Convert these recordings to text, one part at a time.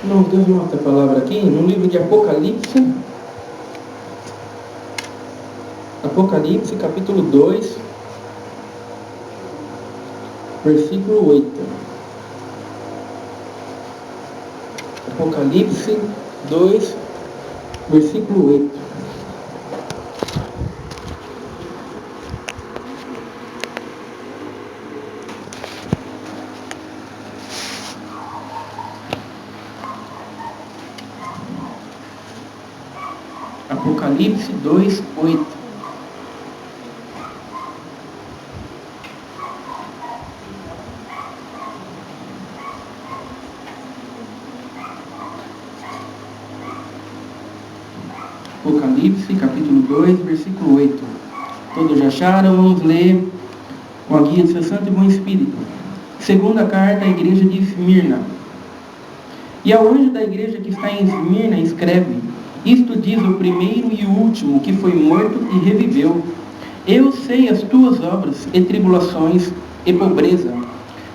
Irmãos, Deus mostra a palavra aqui no livro de Apocalipse. Apocalipse, capítulo 2, versículo 8. Apocalipse 2, versículo 8. Apocalipse 2, 8. Apocalipse, capítulo 2, versículo 8. Todos já acharam? Vamos ler com a guia do seu Santo e Bom Espírito. Segunda carta à igreja de Esmirna. E ao anjo da igreja que está em Esmirna, escreve: isto diz o primeiro e o último, que foi morto e reviveu. Eu sei as tuas obras, e tribulações, e pobreza,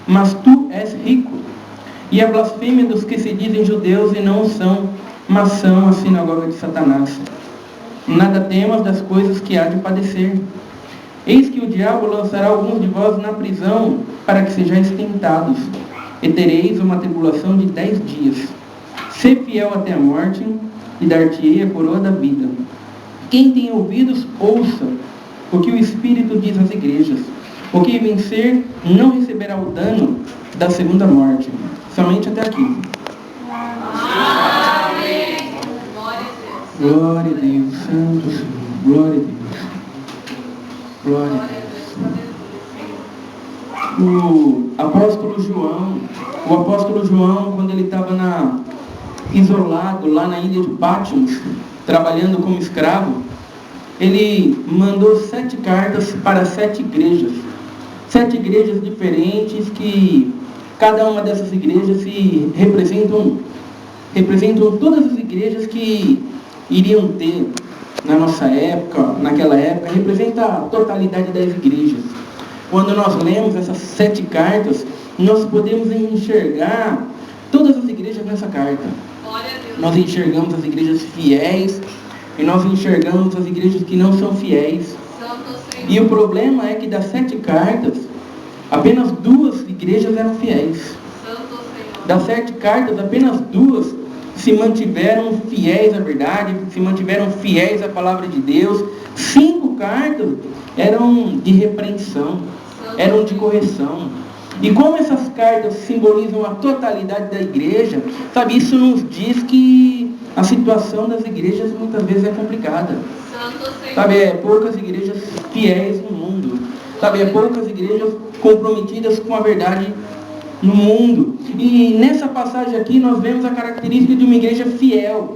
mas tu és rico. E a blasfêmia dos que se dizem judeus e não o são, mas são a sinagoga de Satanás. Nada temas das coisas que há de padecer. Eis que o diabo lançará alguns de vós na prisão, para que sejais tentados, e tereis uma tribulação de 10 dias. Sê fiel até a morte, e dar-te-ei a coroa da vida. Quem tem ouvidos, ouça o que o Espírito diz às igrejas. O que vencer não receberá o dano da segunda morte. Somente até aqui. Amém. Glória a Deus, Santo Senhor. Glória a Deus. Glória a Deus. O apóstolo João, quando ele estava isolado lá na ilha de Patmos, trabalhando como escravo, ele mandou 7 cartas para 7 igrejas. 7 igrejas diferentes, que cada uma dessas igrejas se representam todas as igrejas que iriam ter na nossa época, naquela época, representa a totalidade das igrejas. Quando nós lemos essas 7 cartas, nós podemos enxergar todas as igrejas nessa carta. Nós enxergamos as igrejas fiéis e nós enxergamos as igrejas que não são fiéis. E o problema é que das 7 cartas, apenas 2 igrejas eram fiéis. Das 7 cartas, apenas 2 se mantiveram fiéis à verdade, se mantiveram fiéis à palavra de Deus. 5 cartas eram de repreensão, eram de correção. E como essas cartas simbolizam a totalidade da igreja, sabe, isso nos diz que a situação das igrejas muitas vezes é complicada. Sabe, é poucas igrejas fiéis no mundo. Sabe, é poucas igrejas comprometidas com a verdade no mundo. E nessa passagem aqui nós vemos a característica de uma igreja fiel.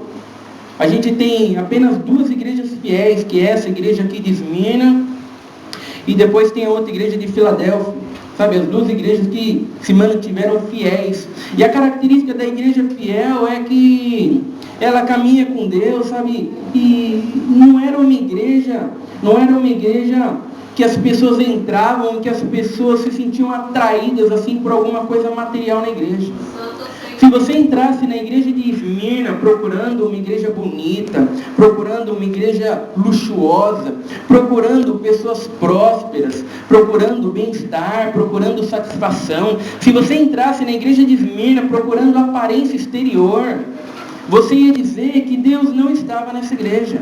A gente tem apenas 2 igrejas fiéis, que é essa igreja aqui de Esmirna, e depois tem a outra igreja de Filadélfia. Sabe, as 2 igrejas que se mantiveram fiéis. E a característica da igreja fiel é que ela caminha com Deus, sabe? E não era uma igreja que as pessoas entravam, que as pessoas se sentiam atraídas assim por alguma coisa material na igreja. Se você entrasse na igreja de Esmirna procurando uma igreja bonita, procurando uma igreja luxuosa, procurando pessoas prósperas, procurando bem-estar, procurando satisfação, se você entrasse na igreja de Esmirna procurando aparência exterior, você ia dizer que Deus não estava nessa igreja.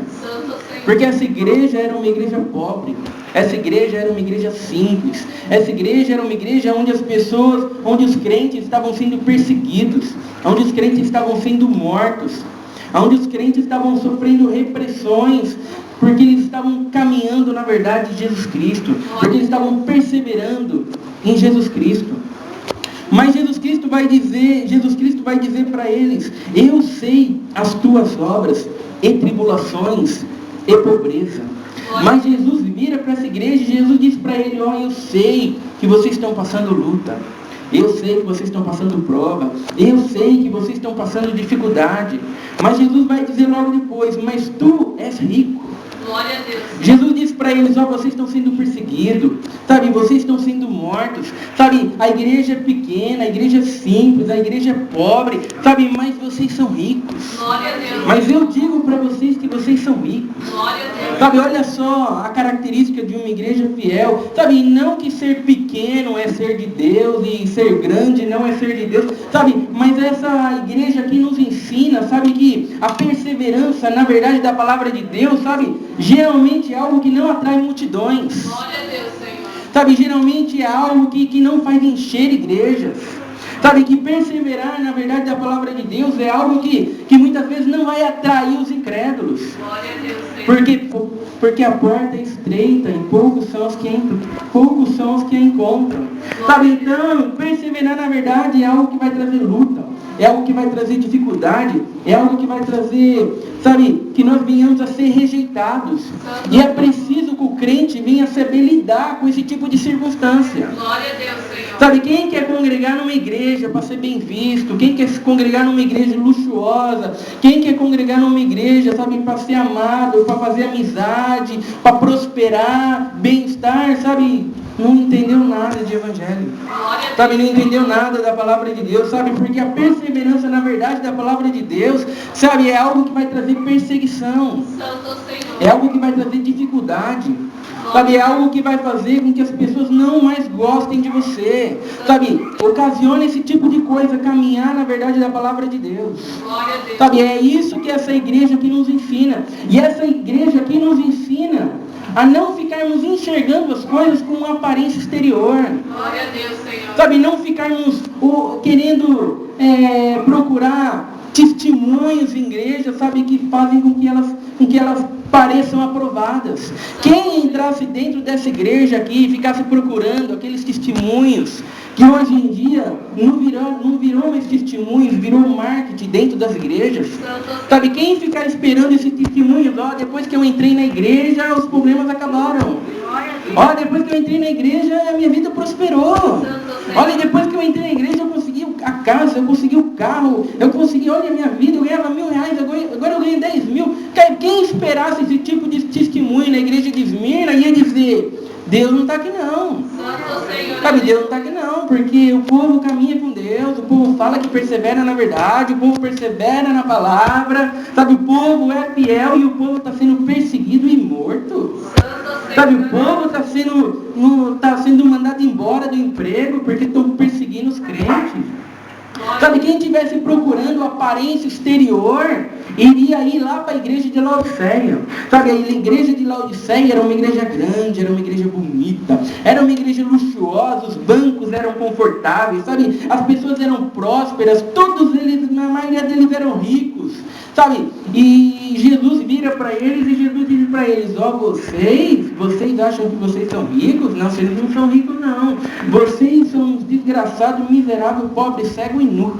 Porque essa igreja era uma igreja pobre. Essa igreja era uma igreja simples. Essa igreja era uma igreja onde onde os crentes estavam sendo perseguidos, onde os crentes estavam sendo mortos, onde os crentes estavam sofrendo repressões, porque eles estavam caminhando na verdade de Jesus Cristo, porque eles estavam perseverando em Jesus Cristo. Mas Jesus Cristo vai dizer para eles: eu sei as tuas obras, e tribulações, e pobreza. Mas Jesus vira para essa igreja e Jesus diz para ele: eu sei que vocês estão passando luta, eu sei que vocês estão passando prova, eu sei que vocês estão passando dificuldade. Mas Jesus vai dizer logo depois: mas tu és rico. Glória a Deus. Jesus diz para eles, vocês estão sendo perseguidos, sabe, vocês estão sendo mortos, sabe, a igreja é pequena, a igreja é simples, a igreja é pobre, sabe, mas vocês são ricos. Glória a Deus. Mas eu digo para vocês que vocês são ricos. Glória a Deus. Sabe, olha só a característica de uma igreja fiel, sabe, não que ser pequeno é ser de Deus e ser grande não é ser de Deus, sabe, mas essa igreja aqui nos ensina, sabe, que a perseverança, na verdade, da palavra de Deus, sabe, geralmente é algo que não atrai multidões. Glória a Deus, Senhor. Sabe, geralmente é algo que não faz encher igrejas. Sabe, que perseverar, na verdade, da palavra de Deus é algo que muitas vezes não vai atrair os incrédulos. Glória a Deus, Senhor. Porque a porta é estreita e poucos são os que entram, poucos são os que a encontram. Sabe, então, perseverar, na verdade, é algo que vai trazer luta, é algo que vai trazer dificuldade, é algo que vai trazer, sabe, que nós venhamos a ser rejeitados. E é preciso que o crente venha saber lidar com esse tipo de circunstância. Glória a Deus, Senhor. Sabe, quem quer congregar numa igreja para ser bem visto, quem quer se congregar numa igreja luxuosa, quem quer congregar numa igreja, sabe, para ser amado, para fazer amizade, para prosperar, bem-estar, sabe, não entendeu nada de evangelho. Sabe, não entendeu nada da palavra de Deus, sabe, porque a perseverança, na verdade, da palavra de Deus, sabe, é algo que vai trazer perseguição, é algo que vai trazer dificuldade, sabe, é algo que vai fazer com que as pessoas não mais gostem de você, sabe, ocasiona esse tipo de coisa, caminhar, na verdade, da palavra de Deus, sabe, é isso que essa igreja aqui nos ensina, e essa igreja aqui nos ensina a não ficarmos enxergando as coisas com uma aparência exterior. Glória a Deus, Senhor. Sabe, não ficarmos querendo procurar testemunhos em igreja, sabe, que fazem com que elas pareçam aprovadas. Quem entrasse dentro dessa igreja aqui e ficasse procurando aqueles testemunhos, que hoje em dia não virou mais testemunhos, virou marketing dentro das igrejas. Sabe, quem ficar esperando esses testemunhos, depois que eu entrei na igreja, os problemas acabaram. Depois que eu entrei na igreja, a minha vida prosperou. Olha, depois que eu entrei na igreja, eu consegui a casa, eu consegui o carro, eu consegui, olha a minha vida, eu ganhava R$1.000, agora eu ganho 10 mil. Quem esperasse esse tipo de testemunho na igreja de Esmirna ia dizer, Deus não está aqui não. Sabe, Deus não está aqui não, porque o povo caminha com Deus, o povo fala que persevera na verdade, o povo persevera na palavra, sabe, o povo é fiel e o povo está sendo perseguido e morto. Sabe, o povo está sendo mandado embora do emprego porque estão perseguindo os crentes. Sabe, quem estivesse procurando aparência exterior, iria ir lá para a igreja de Laodiceia. Sabe, a igreja de Laodiceia era uma igreja grande, era uma igreja bonita, era uma igreja luxuosa, os bancos eram confortáveis, sabe, as pessoas eram prósperas, todos eles, na maioria deles eram ricos, sabe, e Jesus vira para eles e Jesus diz para eles, vocês acham que vocês são ricos? Não, vocês não são ricos não, vocês são desgraçados, miseráveis, pobres, cegos e nus.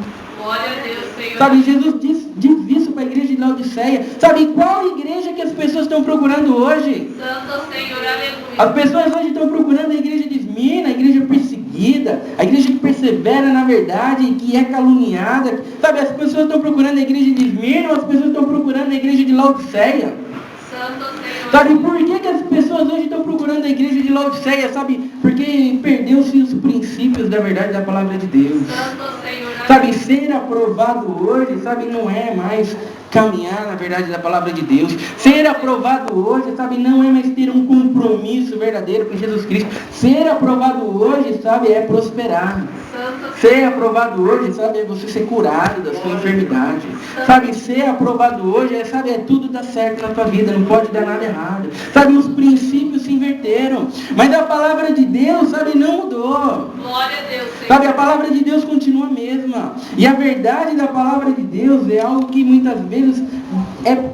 Glória a Deus, Senhor. Sabe, Jesus diz isso para a igreja de Laodiceia. Sabe, qual igreja que as pessoas estão procurando hoje? Santo Senhor, aleluia. As pessoas hoje estão procurando a igreja de Esmirna, a igreja perseguida, a igreja que persevera na verdade e que é caluniada. Sabe, as pessoas estão procurando a igreja de Esmirna, as pessoas estão procurando a igreja de Laodiceia. Santo Senhor. Sabe, por que as pessoas hoje estão procurando a igreja de Laodiceia? Sabe, porque perdeu-se os princípios da verdade da palavra de Deus. Santo Senhor. Sabe, ser aprovado hoje, sabe, não é mais caminhar na verdade da palavra de Deus. Ser aprovado hoje, sabe, não é mais ter um compromisso verdadeiro com Jesus Cristo. Ser aprovado hoje, sabe, é prosperar. Ser aprovado hoje, sabe, é você ser curado da sua enfermidade. Sabe, ser aprovado hoje é tudo dar certo na tua vida, não pode dar nada errado. Sabe, os princípios se inverteram, mas a palavra de Deus, sabe, não mudou. Glória a Deus, Senhor. Sabe, a palavra de Deus continua a mesma. E a verdade da palavra de Deus é algo que muitas vezes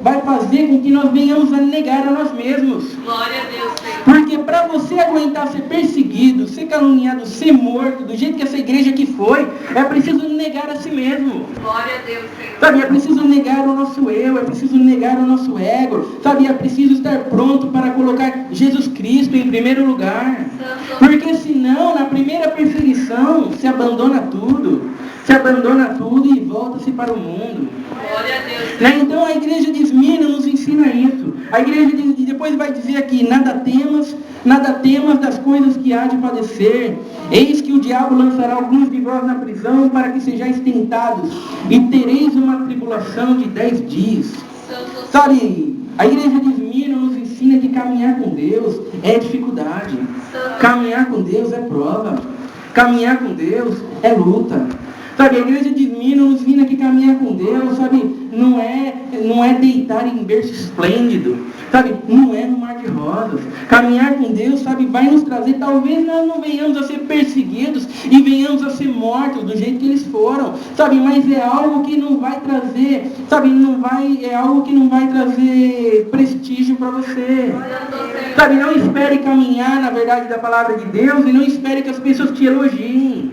vai fazer com que nós venhamos a negar a nós mesmos. Glória a Deus, Senhor. Porque para você aguentar ser perseguido, ser caluniado, ser morto, do jeito que essa igreja aqui foi, é preciso negar a si mesmo. Glória a Deus, Senhor. Sabe, é preciso negar o nosso eu, é preciso negar o nosso ego. Sabe, é preciso estar pronto para colocar Jesus Cristo em primeiro lugar. Porque senão, na primeira perseguição, se abandona tudo e volta-se para o mundo. Glória a Deus. Então a igreja de Esmirna nos ensina ensina isso. A igreja depois vai dizer aqui, nada temas das coisas que há de padecer. Eis que o diabo lançará alguns de vós na prisão para que sejais tentados, e tereis uma tribulação de 10 dias. Sabe, a igreja de Esmirna nos ensina que caminhar com Deus é dificuldade. Caminhar com Deus é prova. Caminhar com Deus é luta. Sabe, a igreja de Esmirna nos ensina que caminhar com Deus, sabe, não é deitar em berço esplêndido, sabe, não é no mar de rosas. Caminhar com Deus, sabe, vai nos trazer, talvez nós não venhamos a ser perseguidos e venhamos a ser mortos do jeito que eles foram, sabe, mas é algo que não vai trazer, sabe, é algo que não vai trazer prestígio para você. Sabe, não espere caminhar na verdade da palavra de Deus e não espere que as pessoas te elogiem.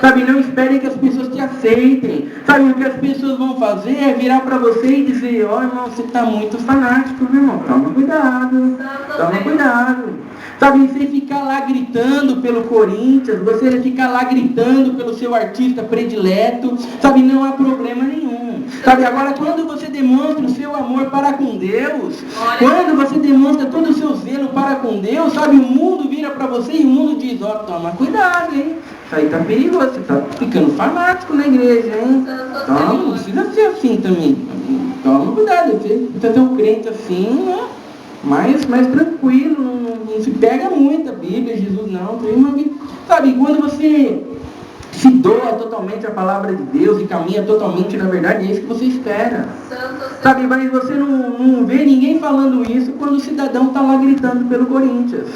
Sabe, não espere que as pessoas te aceitem. Sabe, o que as pessoas vão fazer é virar para você e dizer, ó irmão, você está muito fanático, meu irmão, toma cuidado, toma cuidado. Sabe, você ficar lá gritando pelo Corinthians, você ficar lá gritando pelo seu artista predileto, sabe, não há problema nenhum. Sabe, agora quando você demonstra o seu amor para com Deus, quando você demonstra todo o seu zelo para com Deus, sabe, o mundo vira para você e o mundo diz, ó, toma cuidado, hein? Isso aí tá perigoso, você tá ficando fanático na igreja, hein? Toma, não precisa ser assim também. Toma cuidado, você precisa ser um crente assim, né? Mais tranquilo, não se pega muito a Bíblia, Jesus não. Sabe, quando você se doa totalmente à palavra de Deus e caminha totalmente na verdade, é isso que você espera. Sabe, mas você não vê ninguém falando isso quando o cidadão está lá gritando pelo Corinthians.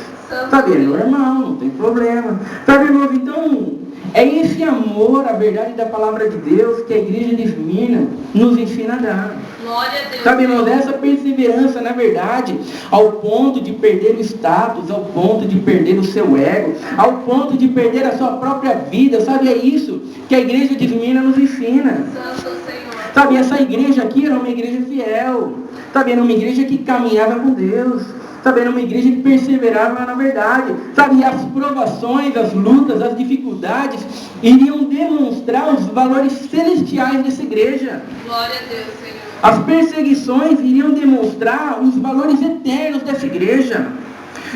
Sabe, é normal, não tem problema. Sabe, irmãos, então, é esse amor à verdade da palavra de Deus que a igreja de Esmirna nos ensina a dar. Glória a Deus. Sabe, irmãos, essa perseverança, na verdade, ao ponto de perder o status, ao ponto de perder o seu ego, ao ponto de perder a sua própria vida, sabe, é isso que a igreja de Esmirna nos ensina. Santo Senhor. Sabe, essa igreja aqui era uma igreja fiel, sabe, era uma igreja que caminhava com Deus, sabe, era uma igreja que perseverava na verdade, sabe, as provações, as lutas, as dificuldades iriam demonstrar os valores celestiais dessa igreja. Glória a Deus, Senhor. As perseguições iriam demonstrar os valores eternos dessa igreja.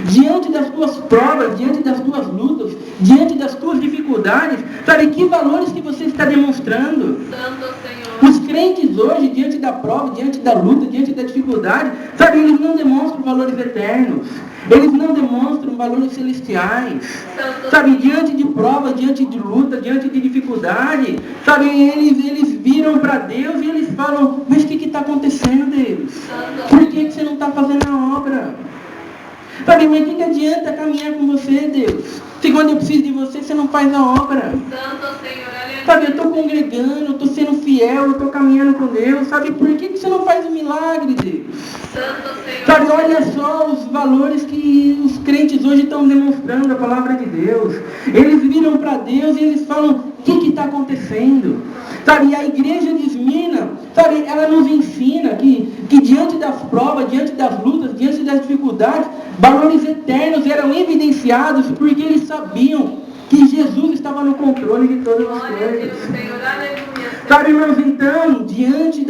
Diante das tuas provas, diante das tuas lutas, diante das tuas dificuldades, sabe, que valores que você está demonstrando? Santo Senhor. Os crentes hoje, diante da prova, diante da luta, diante da dificuldade, sabe, eles não demonstram valores eternos. Eles não demonstram valores celestiais. Sabe, diante de prova, diante de luta, diante de dificuldade, sabe, eles viram para Deus e eles falam, mas o que está acontecendo, Deus? Por que você não está fazendo a obra? Sabe, mas o que adianta caminhar com você, Deus? Se quando eu preciso de você, você não faz a obra. Santo Senhor, aleluia. Sabe, eu estou congregando, eu estou sendo fiel, eu estou caminhando com Deus. Sabe, por que você não faz o milagre, Deus? Santo Senhor. Sabe, olha só os valores que os crentes hoje estão demonstrando a palavra de Deus. Eles viram para Deus e eles falam, o que está acontecendo? Sabe, e a igreja de Esmirna, sabe, ela nos ensina que diante das provas, diante das lutas, diante das dificuldades, valores eternos eram evidenciados porque eles sabiam que Jesus estava no controle de todas as Glória a coisas. Deus, Senhor, aleluia. Sabe, irmãos, então, diante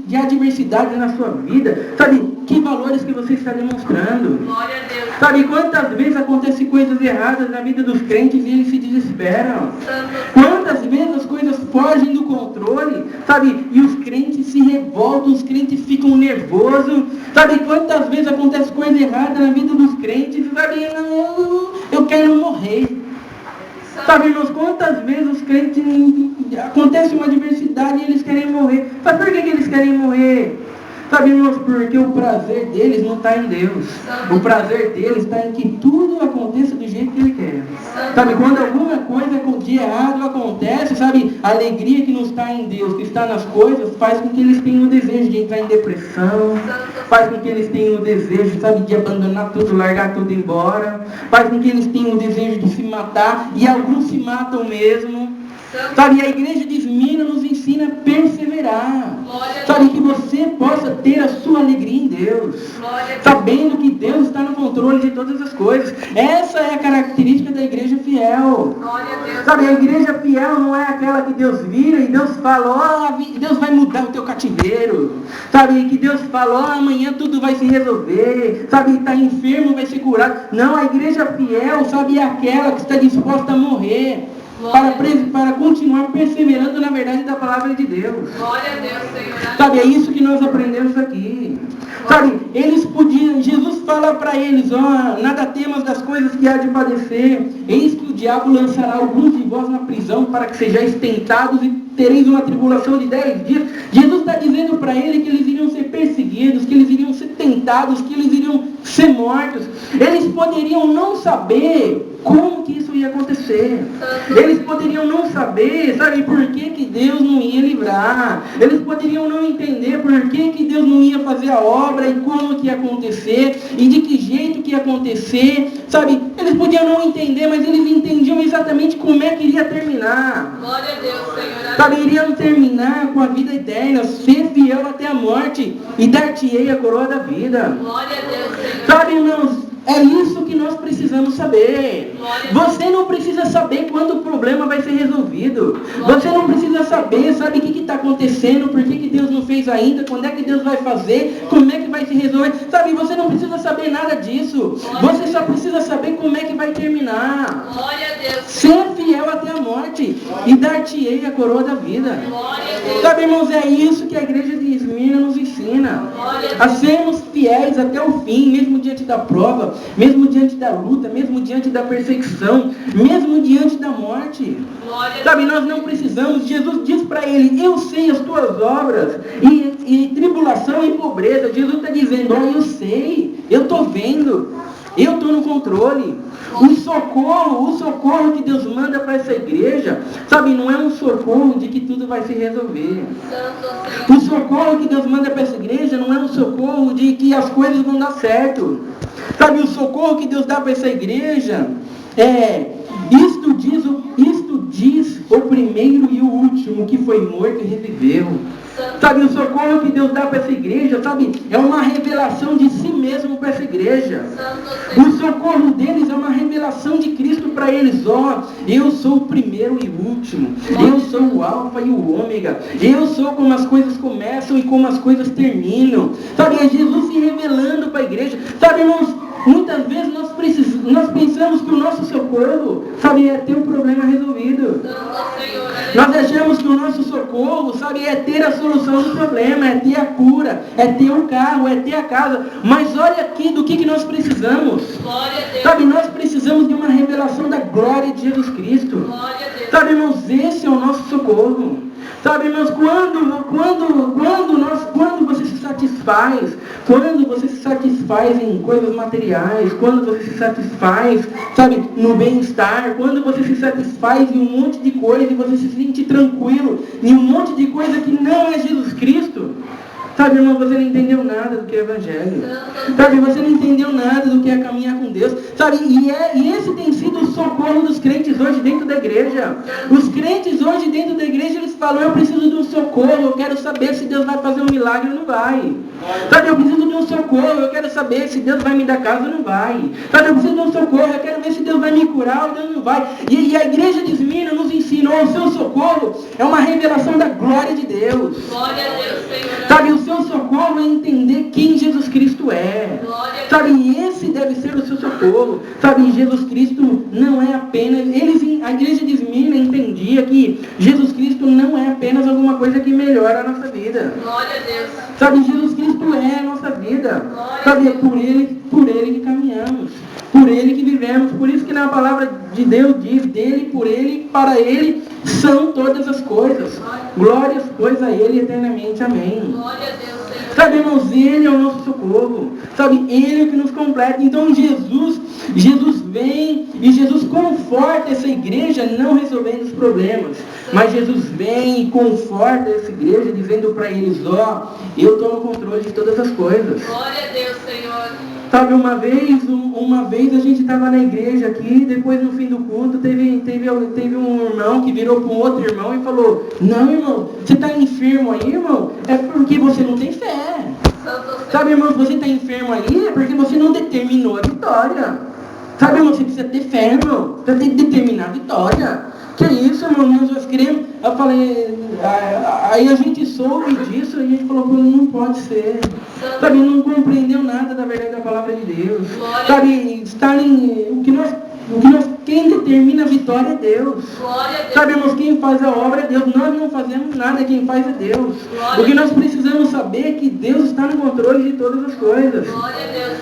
de adversidades na sua vida, sabe, que valores que você está demonstrando? Glória a Deus. Sabe, quantas vezes acontecem coisas erradas na vida dos crentes e eles se desesperam? Santo Quantas vezes as coisas fogem do controle, sabe, e os crentes se revoltam, os crentes ficam nervosos, sabe, quantas vezes acontece coisa errada na vida dos crentes, sabe, eu quero morrer. Sabe, irmãos, quantas vezes os crentes, acontece uma adversidade e eles querem morrer. Sabe por que eles querem morrer? Sabe, irmãos, porque o prazer deles não está em Deus. O prazer deles está em que tudo aconteça do jeito que Ele quer. Sabe, quando alguma coisa de errado acontece, sabe, a alegria que não está em Deus, que está nas coisas, faz com que eles tenham o desejo de entrar em depressão, faz com que eles tenham o desejo, sabe, de abandonar tudo, largar tudo embora, faz com que eles tenham o desejo de se matar, e alguns se matam mesmo. Sabe, a igreja de Esmirna nos ensina a perseverar. Glória a Sabe, que você possa ter a sua alegria em Deus. Glória a Deus. Sabendo que Deus está no controle de todas as coisas. Essa é a característica da igreja fiel. Glória a Deus. Sabe, a igreja fiel não é aquela que Deus vira e Deus fala, Deus vai mudar o teu cativeiro. Sabe, que Deus fala, amanhã tudo vai se resolver. Sabe, está enfermo, vai ser curado. Não, a igreja fiel, sabe, é aquela que está disposta a morrer. Para continuar perseverando na verdade da palavra de Deus. Glória a Deus, Senhor. Sabe, é isso que nós aprendemos aqui. Sabe, eles podiam, Jesus fala para eles, nada temas das coisas que há de padecer, eis que o diabo lançará alguns de vós na prisão para que sejais tentados e tereis uma tribulação de 10 dias. Jesus está dizendo para ele que eles iriam ser perseguidos, que eles iriam ser tentados, que eles iriam ser mortos. Eles poderiam não saber como que isso ia acontecer. Eles poderiam não saber, sabe, por que Deus não ia livrar. Eles poderiam não entender por que Deus não ia fazer a obra e como que ia acontecer e de que jeito que ia acontecer. Sabe, eles podiam não entender, mas eles entendiam exatamente como é que iria terminar. Glória a Deus, Senhor. Sabe, iriam terminar com a vida eterna, ser fiel até a morte e dar-te-ei a coroa da vida. Glória a Deus, Senhor. Sabe, irmãos, é isso que nós precisamos saber. Você não precisa saber quando o problema vai ser resolvido. Você não precisa saber, sabe, o que está acontecendo, por que Deus não fez ainda, quando é que Deus vai fazer, como é que vai se resolver. Sabe, você não precisa saber nada disso. Você só precisa saber como é que vai terminar. Glória a Deus. Ser fiel até a morte e dar-te-ei a coroa da vida. Glória a Deus. Sabe, irmãos, é isso que a igreja de Esmirna nos ensina. A sermos fiéis até o fim, mesmo diante da prova, mesmo diante da luta, mesmo diante da perseguição, mesmo diante da morte. Sabe, nós não precisamos, Jesus diz para ele, eu sei as tuas obras, e tribulação e pobreza. Jesus está dizendo, eu sei, eu estou vendo, eu estou no controle. O socorro que Deus manda para essa igreja, sabe, não é um socorro de que tudo vai se resolver. O socorro que Deus manda para essa igreja não é um socorro de que as coisas vão dar certo. Sabe, o socorro que Deus dá para essa igreja isto diz o primeiro e o último que foi morto e reviveu. Sabe, o socorro que Deus dá para essa igreja, sabe, é uma revelação de si mesmo para essa igreja. O socorro deles é uma revelação de Cristo para eles. Eu sou o primeiro e o último. Eu sou o alfa e o ômega. Eu sou como as coisas começam e como as coisas terminam. Sabe, é Jesus se revelando para a igreja. Sabe, irmãos, muitas vezes nós pensamos que o nosso socorro, sabe, é ter o problema resolvido. Nós achamos que o nosso socorro, sabe, é ter a solução do problema, é ter a cura, é ter o carro, é ter a casa. Mas olha aqui do que nós precisamos. Sabe, nós precisamos de uma revelação da glória de Jesus Cristo. Sabe, irmãos, esse é o nosso socorro. Sabe, irmãos, quando você se satisfaz em coisas materiais, quando você se satisfaz, sabe, no bem-estar, quando você se satisfaz em um monte de coisa e você se sente tranquilo em um monte de coisa que não é Jesus Cristo, sabe, irmão, você não entendeu nada do que é Evangelho. Sabe, você não entendeu nada do que é caminhar com Deus. Sabe, e esse tem sido o socorro dos crentes hoje dentro da igreja. Os crentes hoje dentro da igreja, eles falam, eu preciso de um socorro, eu quero saber se Deus vai fazer um milagre ou não vai. Sabe, eu preciso de um socorro, eu quero saber se Deus vai me dar casa ou não vai. Sabe, eu preciso de um socorro, eu quero ver se Deus vai me curar ou Deus não vai. E a igreja de Esmirna nos ensinou, o seu socorro é uma revelação da glória de Deus. Glória a Deus, Senhor. Sabe, o seu socorro é entender quem Jesus Cristo é. Sabe, esse deve ser o seu socorro. Sabe, Jesus Cristo não é apenas... a igreja de Esmirna entendia que Jesus Cristo não é apenas alguma coisa que melhora a nossa vida. Glória a Deus. Sabe, Jesus Cristo é a nossa vida. Sabe, é por Ele que caminhamos. Por Ele que vivemos. Por isso que na palavra de Deus diz, dele, por Ele, para Ele são todas as coisas. Glórias, pois, a Ele eternamente. Amém. Glória a Deus, Senhor. Sabe, irmãos, Ele é o nosso socorro. Sabe, Ele é o que nos completa. Então Jesus vem e Jesus conforta essa igreja, não resolvendo os problemas. Mas Jesus vem e conforta essa igreja, dizendo para eles, eu estou no controle de todas as coisas. Glória a Deus, Senhor. Sabe, uma vez a gente estava na igreja aqui, depois no fim do culto, teve um irmão que virou para um outro irmão e falou: não, irmão, você está enfermo aí, irmão? É porque você não tem fé. Sabe, irmão, se você está enfermo aí, é porque você não determinou a vitória. Sabe, irmão, você precisa ter fé, irmão. Você tem que determinar a vitória. Que isso, irmão, nós queremos. Eu falei, aí a gente soube disso e a gente falou: não pode ser. Sabe, não compreendeu nada da verdade da palavra de Deus. Sabe, quem determina a vitória é Deus. Sabe, irmãos, quem faz a obra é Deus. Nós não fazemos nada, quem faz é Deus. O que nós precisamos saber é que Deus está no controle de todas as coisas.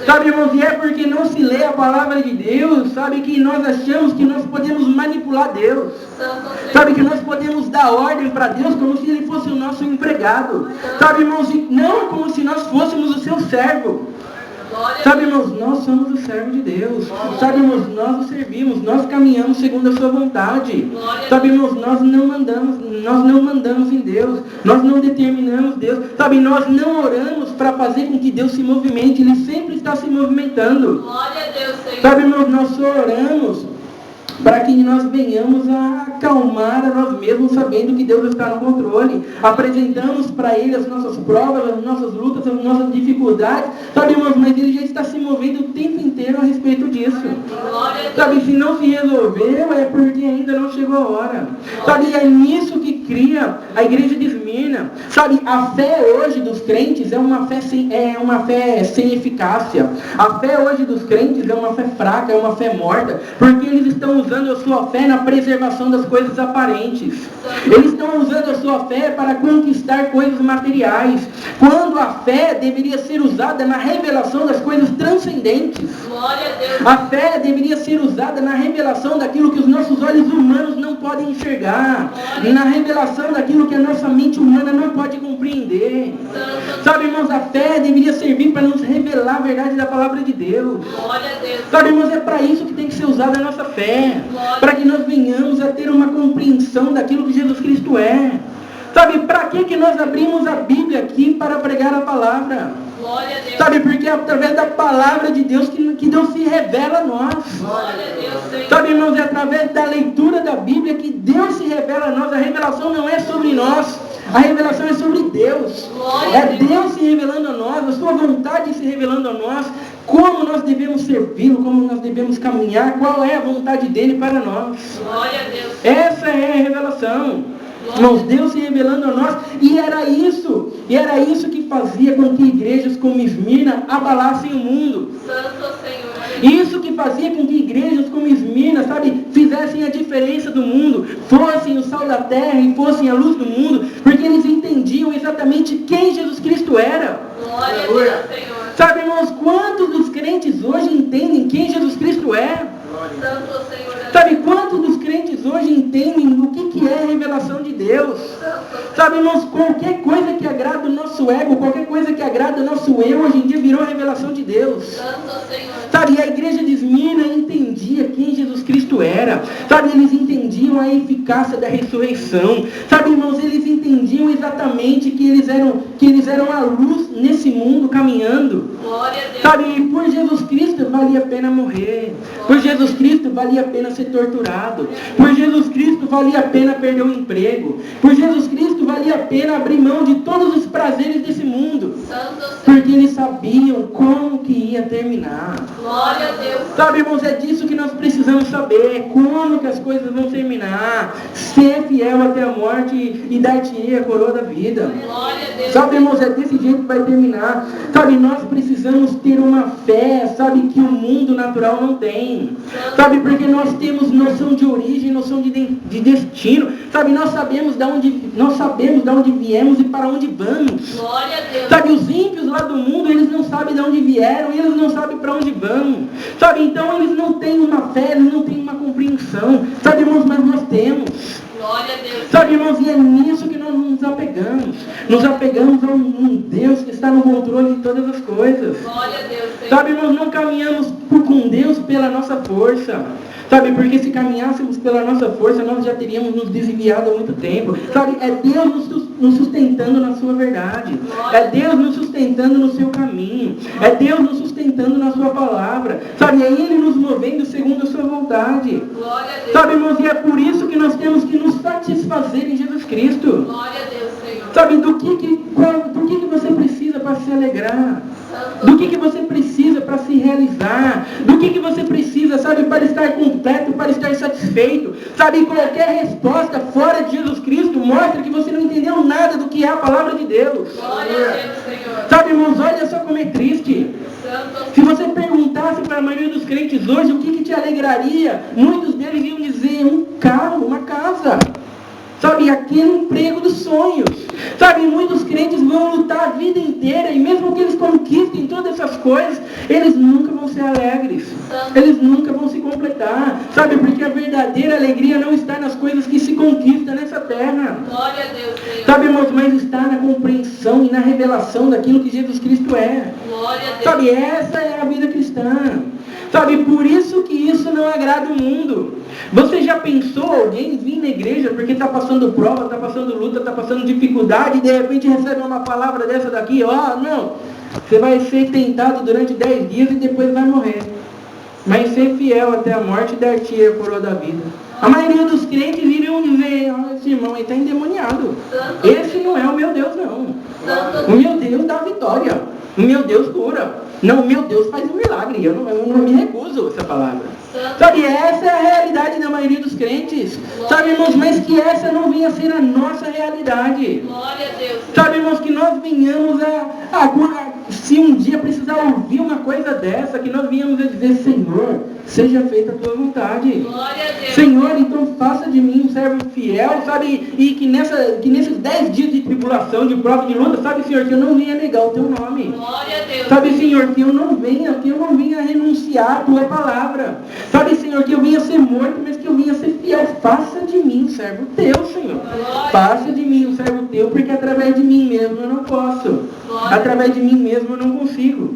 Sabe, irmãos, e é porque não se lê a palavra de Deus, sabe, que nós achamos que nós podemos manipular Deus. Sabe, que nós podemos dar ordem para Deus como se Ele fosse o nosso empregado. Sabe, irmãos, não como se nós fôssemos o seu servo. Sabe, irmãos, nós somos o servo de Deus. Sabe, irmãos, nós o servimos, nós caminhamos segundo a sua vontade. Sabe, irmãos, nós não mandamos em Deus, nós não determinamos Deus. Sabe, nós não oramos para fazer com que Deus se movimente, Ele sempre está se movimentando. Sabe, irmãos, nós só oramos para que nós venhamos a acalmar a nós mesmos, sabendo que Deus está no controle. Apresentamos para Ele as nossas provas, as nossas lutas, as nossas dificuldades. Sabe, irmãos, mas Ele já está se movendo o tempo inteiro a respeito disso. Sabe, se não se resolveu, é porque ainda não chegou a hora. Sabe, é nisso que cria a igreja de Esmirna. Sabe, a fé hoje dos crentes é uma fé sem eficácia. A fé hoje dos crentes é uma fé fraca, é uma fé morta, porque eles estão usando a sua fé na preservação das coisas aparentes. Eles estão usando a sua fé para conquistar coisas materiais, quando a fé deveria ser usada na revelação das coisas transcendentes. A fé deveria ser usada na revelação daquilo que os nossos olhos humanos não podem enxergar, na revelação daquilo que a nossa mente humana não pode compreender. Sabe, irmãos, a fé deveria servir para nos revelar a verdade da palavra de Deus. Sabe, irmãos, é para isso que tem que ser usada a nossa fé, para que nós venhamos a ter uma compreensão daquilo que Jesus Cristo é. Sabe, para que nós abrimos a Bíblia aqui para pregar a palavra? Sabe, porque é através da palavra de Deus que Deus se revela a nós. Sabe, irmãos, é através da leitura da Bíblia que Deus se revela a nós. A revelação não é sobre nós, a revelação é sobre Deus. É Deus se revelando a nós, a sua vontade se revelando a nós, como nós devemos servi-lo, como nós devemos caminhar, qual é a vontade dele para nós. Essa é a revelação. Irmãos, Deus se revelando a nós, e era isso que fazia com que igrejas como Esmirna abalassem o mundo. Isso que fazia com que igrejas como Esmirna, sabe, fizessem a diferença do mundo, fossem o sal da terra e fossem a luz do mundo, porque eles entendiam exatamente quem Jesus Cristo era. Glória a Deus, Senhor. Sabe, irmãos, quantos dos crentes hoje entendem quem Jesus Cristo é? Santo Senhor. Sabe, quantos dos crentes hoje entendem o que é a revelação de Deus? Sabe, irmãos, qualquer coisa que agrada o nosso ego, qualquer coisa que agrada o nosso eu, hoje em dia virou a revelação de Deus. Santo Senhor. Sabe, a igreja de Esmirna entendia quem Jesus Cristo era. Sabe, eles entendiam a eficácia da ressurreição. Sabe, irmãos, eles entendiam exatamente que eles eram a luz nesse mundo caminhando. Glória a Deus. Sabe, por Jesus Cristo valia a pena morrer. Por Jesus Cristo valia a pena ser torturado. Por Jesus Cristo valia a pena perder o emprego. Por Jesus Cristo valia a pena abrir mão de todos os prazeres desse mundo. Santo Senhor. Porque eles sabiam como que ia terminar. Glória a Deus. Sabe, irmãos, é disso que nós precisamos saber. Como que as coisas vão terminar. Ser fiel até a morte e dar-te a coroa da vida. Glória a Deus. Sabe, irmãos, é desse jeito que vai terminar. Sabe, nós precisamos ter uma fé, sabe, que o mundo natural não tem. Sabe, porque nós temos noção de origem, noção de destino. Sabe, nós sabemos de onde viemos e para onde vamos. Glória a Deus. Sabe, os ímpios lá do mundo, eles não sabem de onde vieram e eles não sabem para onde vão. Sabe, então eles não têm uma fé, eles não têm uma compreensão. Sabe, irmãos, mas nós temos. Glória a Deus. Sabe, irmãos, e é nisso que nós nos apegamos. Nos apegamos a um Deus que está no controle de todas as coisas. Glória a Deus, Senhor. Sabe, irmãos, não caminhamos com Deus pela nossa força. Sabe, porque se caminhássemos pela nossa força, nós já teríamos nos desviado há muito tempo. Sabe, é Deus nos sustentando na sua verdade. É Deus nos sustentando no seu caminho. É Deus nos sustentando na sua palavra. Sabe, é Ele nos movendo segundo a sua vontade. Glória a Deus. Sabe, irmãos, e é por isso que nós temos que nos satisfazer em Jesus Cristo. Glória a Deus, Senhor. Sabe, do que você precisa para se alegrar? Santo. Do que você precisa para se realizar? Do que você precisa, sabe, para estar completo, para estar satisfeito? Sabe, qualquer resposta fora de Jesus Cristo mostra que você não entendeu nada do que é a palavra de Deus. Glória a Deus, Senhor. Sabe, irmãos, olha só como é triste. Santo. Se você perguntasse para a maioria dos crentes hoje o que te alegraria, muitos deles iam dizer um carro, uma casa. Sabe, aquele emprego dos sonhos. Sabe, muitos crentes vão lutar a vida inteira e mesmo que eles conquistem todas essas coisas, eles nunca vão ser alegres. Eles nunca vão se completar. Sabe, porque a verdadeira alegria não está nas coisas que se conquistam nessa terra. Glória a Deus, Senhor. Sabe, irmãos, mas está na compreensão e na revelação daquilo que Jesus Cristo é. Glória a Deus. Sabe, essa é a vida cristã. Sabe, por isso que isso não agrada o mundo. Você já pensou alguém vir na igreja porque está passando prova, está passando luta, está passando dificuldade e de repente recebe uma palavra dessa daqui, ó, não, você vai ser tentado durante 10 dias e depois vai morrer. Mas ser fiel até a morte e dar-te a coroa da vida. A maioria dos crentes iriam dizer, ó, esse irmão aí está endemoniado. Santo. Esse não é o meu Deus, não. Santo. O meu Deus dá vitória. O meu Deus cura. Não, o meu Deus faz um milagre. Eu não me recuso a essa palavra. Santo. Sabe, essa é a realidade da maioria dos crentes. Sabe, irmãos, mas que essa não venha a ser a nossa realidade. Glória a Deus. Sabe, irmãos, que nós venhamos se um dia precisar ouvir uma coisa dessa, que nós venhamos a dizer, Senhor, seja feita a tua vontade. Glória a Deus. Senhor, então faça de mim um servo fiel, sabe, e que nesses 10 dias de tribulação, de prova, de luta, sabe, Senhor, que eu não venha negar o teu nome. Glória a Deus. Sabe, Senhor, que eu não venha renunciar a tua palavra. Sabe, Senhor, que eu venha ser morto, mas que eu venha ser fiel. Faça de mim um servo teu, Senhor. Faça de mim um servo teu, porque através de mim mesmo eu não posso. Através de mim mesmo eu não consigo.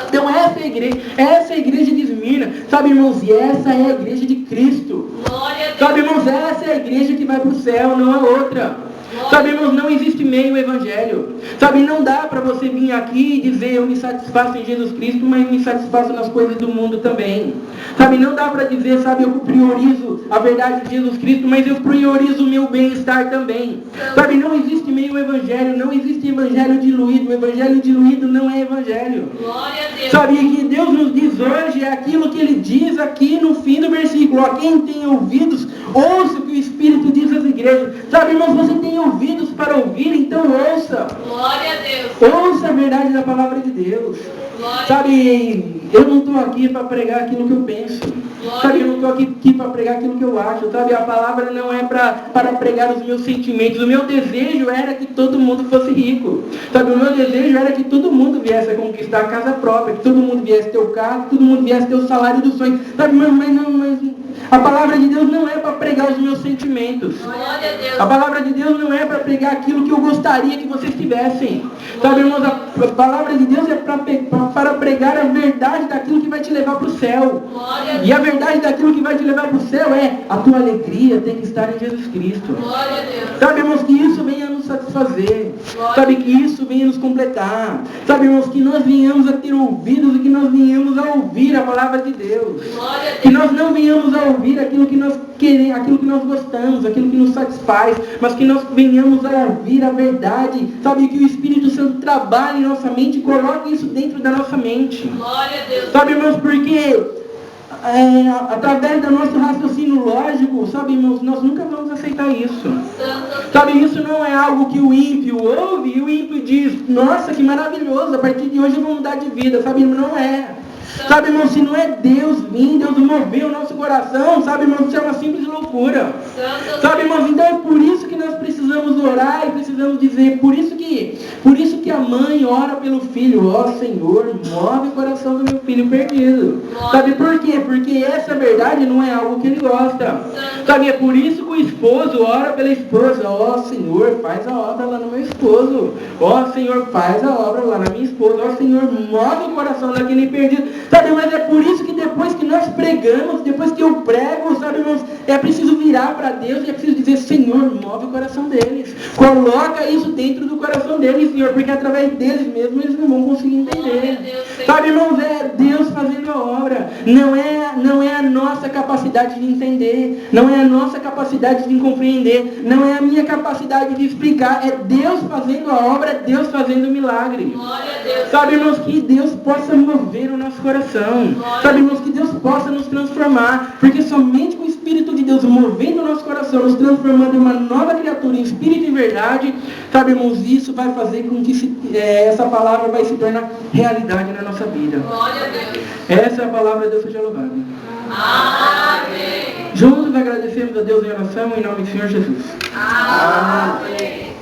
Então essa é a igreja de Esmirna. Sabe, irmãos, e essa é a igreja de Cristo. Glória a Deus. Sabe, irmãos, essa é a igreja que vai para o céu, não a outra. Sabe, irmãos, não existe meio evangelho. Sabe, não dá para você vir aqui e dizer eu me satisfaço em Jesus Cristo, mas me satisfaço nas coisas do mundo também. Sabe, não dá para dizer, sabe, eu priorizo a verdade de Jesus Cristo, mas eu priorizo o meu bem-estar também. Sabe, não existe meio evangelho, não existe evangelho diluído. O evangelho diluído não é evangelho. Glória a Deus. Sabe, que Deus nos diz hoje é aquilo que Ele diz aqui no fim do versículo. Ó, quem tem ouvidos, ouça o que o Espírito diz às igrejas. Sabe, irmãos, você tem ouvidos para ouvir, então ouça. Glória a Deus. Ouça a verdade da palavra de Deus. Glória. Sabe, eu não estou aqui para pregar aquilo que eu penso. Sabe, eu não estou aqui para pregar aquilo que eu acho. Sabe, a palavra não é para pregar os meus sentimentos. O meu desejo era que todo mundo fosse rico. Sabe, o meu desejo era que todo mundo viesse a conquistar a casa própria, que todo mundo viesse ter o carro, que todo mundo viesse ter o salário dos sonhos. Sabe, mas a palavra de Deus não é para pregar os meus sentimentos. Glória a Deus. A palavra de Deus não é para pregar aquilo que eu gostaria que vocês tivessem. Sabe, irmãos, a palavra de Deus é para pregar a verdade daquilo que vai te levar para o céu. Glória a E a Deus. verdade daquilo que vai te levar para o céu é a tua alegria tem que estar em Jesus Cristo. Glória a Deus. Sabe, irmãos, que isso venha nos satisfazer. Sabe, que isso venha nos completar. Sabe, irmãos, que nós venhamos a ter ouvidos e que nós venhamos a ouvir a palavra de Deus. Glória a Que Deus. nós não venhamos a ouvir aquilo que nós queremos, aquilo que nós gostamos, aquilo que nos satisfaz, mas que nós venhamos a ouvir a verdade. Sabe, que o Espírito Santo trabalhe em nossa mente e coloque isso dentro da nossa mente. Glória a Deus. Sabe, irmãos, porque através do nosso raciocínio lógico, sabe, irmãos, nós nunca vamos aceitar isso. Santo. Sabe, isso não é algo que o ímpio ouve e o ímpio diz, nossa, que maravilhoso, a partir de hoje eu vou mudar de vida. Sabe, não é. Sabe, irmão, se não é Deus vindo, Deus mover o nosso coração, sabe, irmão, isso é uma simples loucura. Santo. Sabe, irmãos, então é por isso que nós precisamos precisamos orar e precisamos dizer, por isso que a mãe ora pelo filho, ó Senhor, move o coração do meu filho perdido. Sabe por quê? Porque essa verdade não é algo que ele gosta. Sabe, é por isso que o esposo ora pela esposa, ó Senhor, faz a obra lá no meu esposo, ó Senhor, faz a obra lá na minha esposa, ó Senhor, move o coração daquele perdido. Sabe, mas é por isso que depois que nós pregamos, depois que eu prego, sabe, irmãos, é preciso virar para Deus e é preciso dizer, Senhor, move o coração deles. Coloca isso dentro do coração deles, Senhor, porque através deles mesmos eles não vão conseguir entender. Sabe, irmãos, é Deus fazendo a obra. Não é a nossa capacidade de entender, não é a nossa capacidade de compreender, não é a minha capacidade de explicar, é Deus fazendo a obra, é Deus fazendo o milagre. Sabe, irmãos, que Deus possa mover o nosso coração. Sabe, irmãos, que Deus possa nos transformar, porque somente com o Espírito de Deus movendo o nosso coração, nos transformando em uma nova criatura, em espírito e verdade, sabe, irmãos, isso vai fazer com que essa palavra vai se tornar realidade na nossa vida. Essa é a palavra de Deus, seja louvada. Amém. Juntos agradecemos a Deus em oração, em nome do Senhor Jesus. Amém.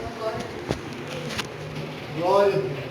Glória a Deus.